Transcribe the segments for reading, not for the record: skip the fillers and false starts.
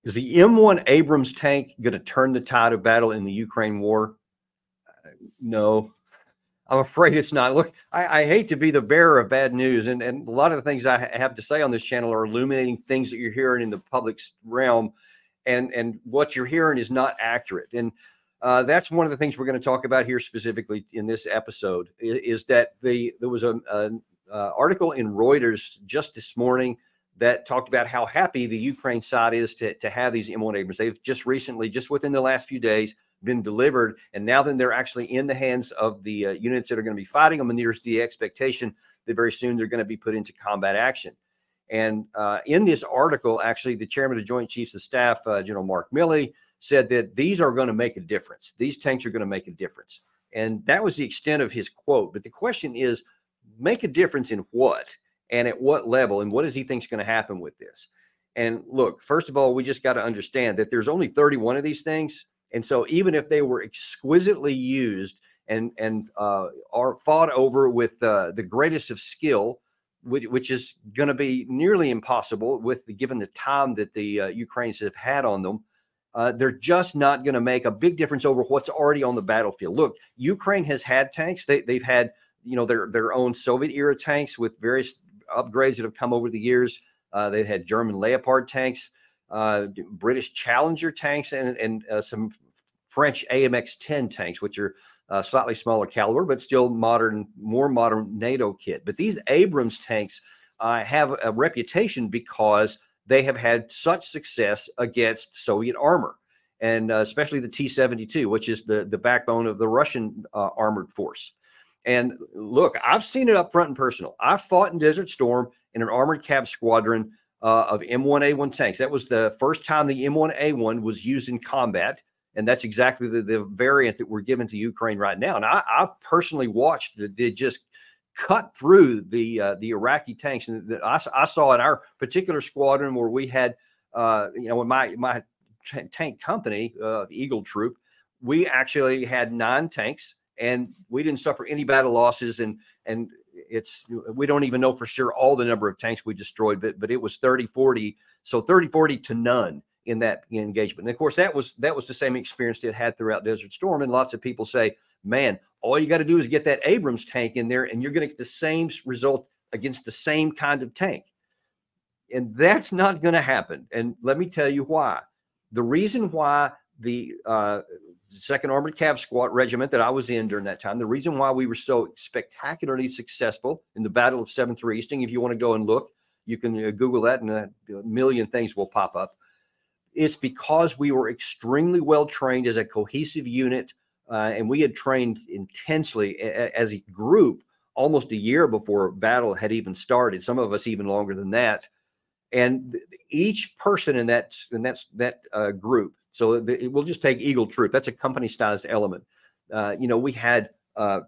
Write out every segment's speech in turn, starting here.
Is the M1 Abrams tank going to turn the tide of battle in the Ukraine war? No, I'm afraid it's not. Look, I hate to be the bearer of bad news, and a lot of the things I have to say on this channel are illuminating things that you're hearing in the public's realm, and what you're hearing is not accurate. And that's one of the things we're going to talk about here specifically in this episode, is that there was an article in Reuters just this morning that talked about how happy the Ukraine side is to have these M1 Abrams. They've just recently, just within the last few days, been delivered, and now then they're actually in the hands of the units that are going to be fighting them, and there's the expectation that very soon they're going to be put into combat action. And in this article, actually, the chairman of the Joint Chiefs of Staff, General Mark Milley, said that these are going to make a difference. These tanks are going to make a difference. And that was the extent of his quote. But the question is, make a difference in what? And at what level, and what does he think is going to happen with this? And look, first of all, we just got to understand that there's only 31 of these things. And so even if they were exquisitely used and are fought over with the greatest of skill, which is going to be nearly impossible given the time that the Ukrainians have had on them, they're just not going to make a big difference over what's already on the battlefield. Look, Ukraine has had tanks. They've had, their own Soviet era tanks with various upgrades that have come over the years. They've had German Leopard tanks, British Challenger tanks, and some French AMX-10 tanks, which are slightly smaller caliber, but still more modern NATO kit. But these Abrams tanks have a reputation because they have had such success against Soviet armor, and especially the T-72, which is the backbone of the Russian armored force. And look, I've seen it up front and personal. I fought in Desert Storm in an armored cav squadron of M1A1 tanks. That was the first time the M1A1 was used in combat. And that's exactly the variant that we're giving to Ukraine right now. And I personally watched it just cut through the Iraqi tanks. And I saw in our particular squadron where we had, in my tank company, Eagle Troop, we actually had 9 tanks. And we didn't suffer any battle losses, and we don't even know for sure all the number of tanks we destroyed, but it was 30-40, so 30-40 to none in that engagement. And of course, that was the same experience they had throughout Desert Storm. And lots of people say, man, all you got to do is get that Abrams tank in there, and you're going to get the same result against the same kind of tank. And that's not going to happen. And let me tell you why. The reason why the Second Armored Cav Squad Regiment that I was in during that time, the reason why we were so spectacularly successful in the Battle of 7th Easting, if you want to go and look, you can Google that, and a million things will pop up. It's because we were extremely well trained as a cohesive unit, and we had trained intensely as a group almost a year before battle had even started. Some of us even longer than that. And each person in that group. So we'll just take Eagle Troop. That's a company-sized element. We had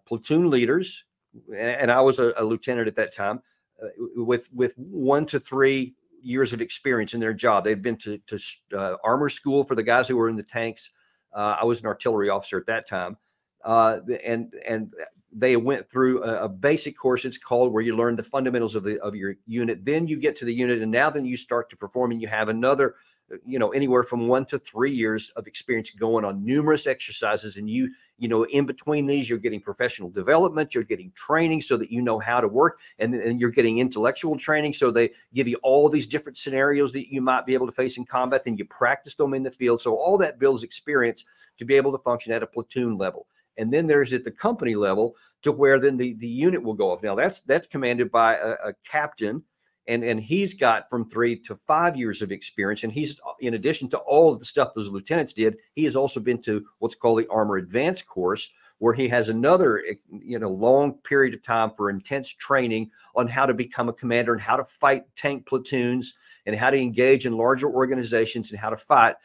platoon leaders, and I was a lieutenant at that time, with 1 to 3 years of experience in their job. They'd been to armor school for the guys who were in the tanks. I was an artillery officer at that time, and they went through a basic course, it's called, where you learn the fundamentals of your unit. Then you get to the unit, and now then you start to perform, and you have another, anywhere from 1 to 3 years of experience going on numerous exercises. And in between these, you're getting professional development, you're getting training so that you know how to work, and you're getting intellectual training. So they give you all these different scenarios that you might be able to face in combat, then you practice them in the field. So all that builds experience to be able to function at a platoon level. And then there's at the company level to where then the unit will go off. Now that's commanded by a captain, and he's got from 3 to 5 years of experience. And he's, in addition to all of the stuff those lieutenants did, he has also been to what's called the Armor Advanced course, where he has another, long period of time for intense training on how to become a commander and how to fight tank platoons and how to engage in larger organizations and how to fight.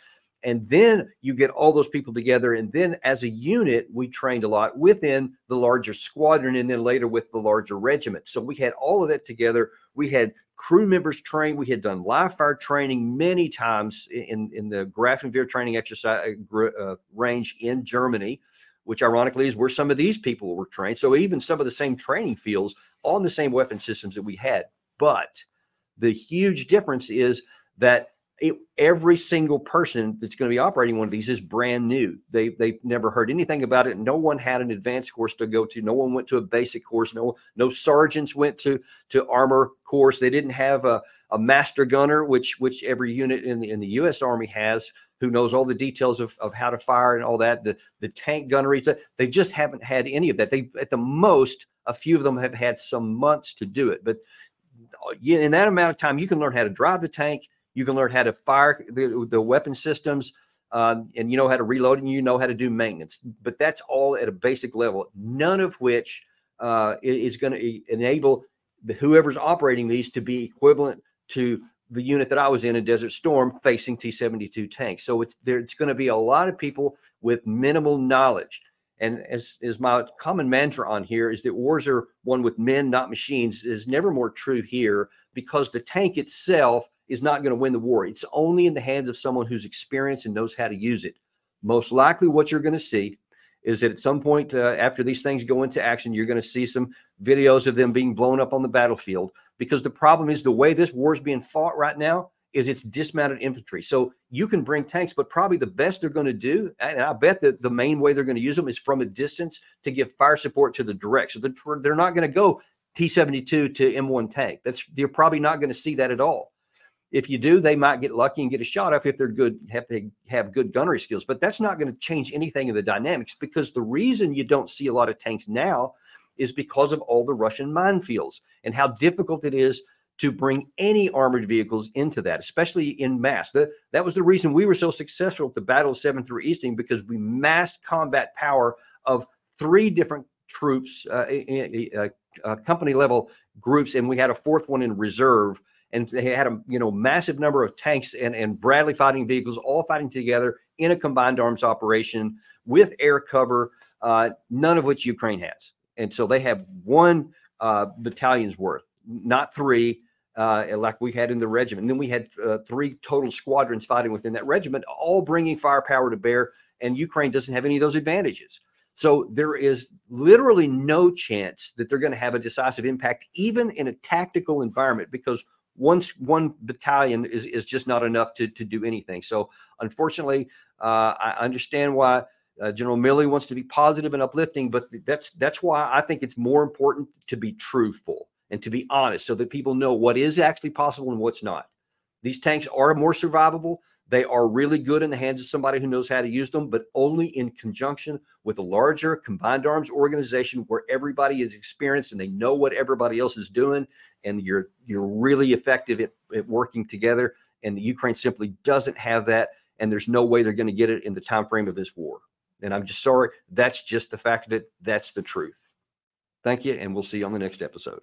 And then you get all those people together. And then as a unit, we trained a lot within the larger squadron and then later with the larger regiment. So we had all of that together. We had crew members trained. We had done live fire training many times in the Grafenwehr training exercise range in Germany, which ironically is where some of these people were trained. So even some of the same training fields on the same weapon systems that we had. But the huge difference is that Every single person that's going to be operating one of these is brand new. They've never heard anything about it. No one had an advanced course to go to. No one went to a basic course. No sergeants went to armor course. They didn't have a master gunner, which every unit in the U.S. Army has, who knows all the details of how to fire and all that. The tank gunnery, they just haven't had any of that. They, at the most, a few of them have had some months to do it. But in that amount of time, you can learn how to drive the tank. You can learn how to fire the weapon systems, and you know how to reload, and you know how to do maintenance. But that's all at a basic level, none of which is going to enable whoever's operating these to be equivalent to the unit that I was in Desert Storm facing T-72 tanks. So it's going to be a lot of people with minimal knowledge. And as my common mantra on here is that wars are won with men, not machines, is never more true here, because the tank itself is not going to win the war. It's only in the hands of someone who's experienced and knows how to use it. Most likely what you're going to see is that at some point after these things go into action, you're going to see some videos of them being blown up on the battlefield, because the problem is the way this war is being fought right now is it's dismounted infantry. So you can bring tanks, but probably the best they're going to do, and I bet that the main way they're going to use them is from a distance to give fire support to the direct. So they're not going to go T-72 to M1 tank. You're probably not going to see that at all. If you do, they might get lucky and get a shot off if they're good, have good gunnery skills. But that's not going to change anything in the dynamics, because the reason you don't see a lot of tanks now is because of all the Russian minefields and how difficult it is to bring any armored vehicles into that, especially in mass. That was the reason we were so successful at the Battle of 7th Easting, because we massed combat power of 3 different troops, company level groups, and we had a 4th one in reserve. And they had a massive number of tanks and Bradley fighting vehicles all fighting together in a combined arms operation with air cover, none of which Ukraine has. And so they have 1 battalion's worth, not 3 like we had in the regiment. And then we had 3 total squadrons fighting within that regiment, all bringing firepower to bear. And Ukraine doesn't have any of those advantages. So there is literally no chance that they're going to have a decisive impact, even in a tactical environment, because one battalion is just not enough to do anything. So unfortunately, I understand why General Milley wants to be positive and uplifting, but that's why I think it's more important to be truthful and to be honest, so that people know what is actually possible and what's not. These tanks are more survivable. They are really good in the hands of somebody who knows how to use them, but only in conjunction with a larger combined arms organization where everybody is experienced and they know what everybody else is doing, and you're really effective at working together. And the Ukraine simply doesn't have that, and there's no way they're going to get it in the time frame of this war. And I'm just sorry. That's just the fact of it. That's the truth. Thank you, and we'll see you on the next episode.